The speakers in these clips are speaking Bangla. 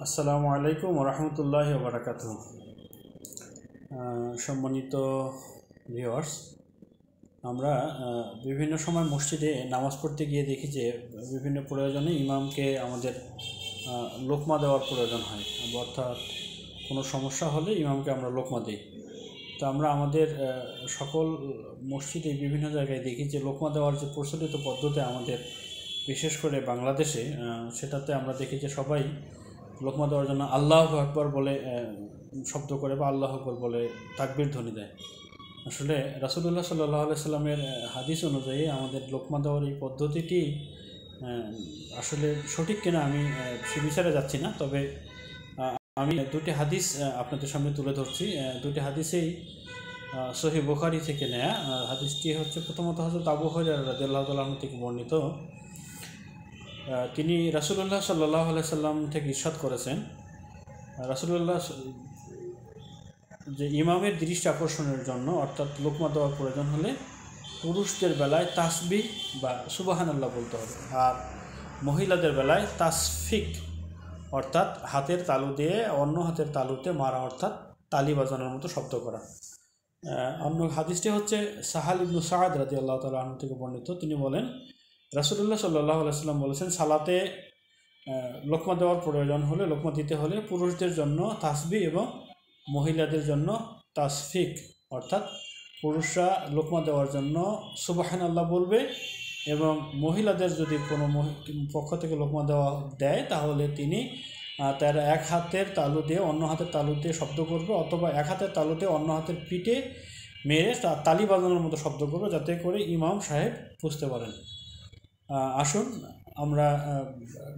আসসালামু আলাইকুম ওয়া রাহমাতুল্লাহি ওয়া বারাকাতুহু। সম্মানিত ভিউয়ার্স, আমরা বিভিন্ন সময় মসজিদে নামাজ পড়তে গিয়ে দেখি যে বিভিন্ন প্রয়োজনে ইমামকে আমাদের লোকমা দেওয়ার প্রয়োজন হয়, অর্থাৎ কোনো সমস্যা হলে ইমামকে আমরা লোকমা দিই। তো আমরা আমাদের সকল মসজিদে বিভিন্ন জায়গায় দেখি যে লোকমা দেওয়ার যে প্রচলিত পদ্ধতি আমাদের, বিশেষ করে বাংলাদেশে, সেটাতে আমরা দেখি যে সবাই লোকমা দেওয়ার জন্য আল্লাহু আকবার বলে শব্দ করে বা আল্লাহু আকবার বলে তাকবীর ধ্বনি দেয়। আসলে রাসূলুল্লাহ সাল্লাল্লাহু আলাইহি সাল্লামের হাদিস অনুযায়ী আমাদের লোকমা দেওয়ার এই পদ্ধতিটি আসলে সঠিক কিনা আমি সে বিচারে যাচ্ছি না, তবে আমি দুটি হাদিস আপনাদের সামনে তুলে ধরছি। দুটি হাদিসেই সহিহ বুখারী থেকে নেয়া। হাদিসটি হচ্ছে প্রথমত হযরত আবু হুরায়রা রাদিয়াল্লাহু তাআলা আনহু থেকে বর্ণিত। তিনি রাসূলুল্লাহ সাল্লাল্লাহু আলাইহি সাল্লাম থেকে ইরশাদ করেছেন, রাসূলুল্লাহ যে ইমামের দৃষ্টি আকর্ষণের জন্য অর্থাৎ লোকমা দেওয়ার প্রয়োজন হলে পুরুষদের বেলায় তাসবিহ বা সুবহানাল্লাহ বলতে হবে, আর মহিলাদের বেলায় তাসফিক অর্থাৎ হাতের তালু দিয়ে অন্য হাতের তালুতে মারা, অর্থাৎ তালি বাজানোর মতো শব্দ করা। অন্য হাদিসটি হচ্ছে সাহাল ইবনু সাদ রাদিয়াল্লাহু তাআলা আনহু থেকে বর্ণিত। তিনি বলেন, রাসূলুল্লাহ সাল্লাল্লাহু আলাইহি সাল্লাম বলেছেন, সালাতে লোকমা দেওয়ার প্রয়োজন হলে, লোকমা দিতে হলে পুরুষদের জন্য তাসবিহ এবং মহিলাদের জন্য তাসফিক অর্থাৎ পুরুষরা লোকমা দেওয়ার জন্য সুবহানাল্লাহ বলবে, এবং মহিলাদের যদি কোনো পক্ষ থেকে লোকমা দেয় তাহলে তিনি তার এক হাতের তালু দিয়ে অন্য হাতের তালু দিয়ে শব্দ করবে, অথবা এক হাতের তালু দিয়ে অন্য হাতের পিঠে মেরে তালি বাজানোর মতো শব্দ করবে, যাতে করে ইমাম সাহেব বুঝতে পারেন। আসুন আমরা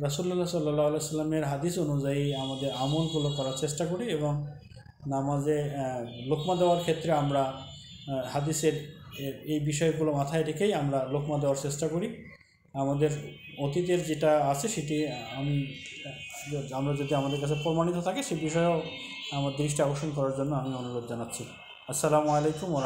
রাসূলুল্লাহ সাল্লাল্লাহু আলাইহি সাল্লামের হাদিস অনুযায়ী আমাদের আমলগুলো করার চেষ্টা করি, এবং নামাজে লোকমা দেওয়ার ক্ষেত্রে আমরা হাদিসের এই বিষয়গুলো মাথায় রেখেই আমরা লোকমা দেওয়ার চেষ্টা করি। আমাদের অতীতের যেটা আছে সেটি আমরা যদি আমাদের কাছে প্রমাণিত থাকে সে বিষয়েও আমার দৃষ্টি আকর্ষণ করার জন্য আমি অনুরোধ জানাচ্ছি। আসসালামু আলাইকুম।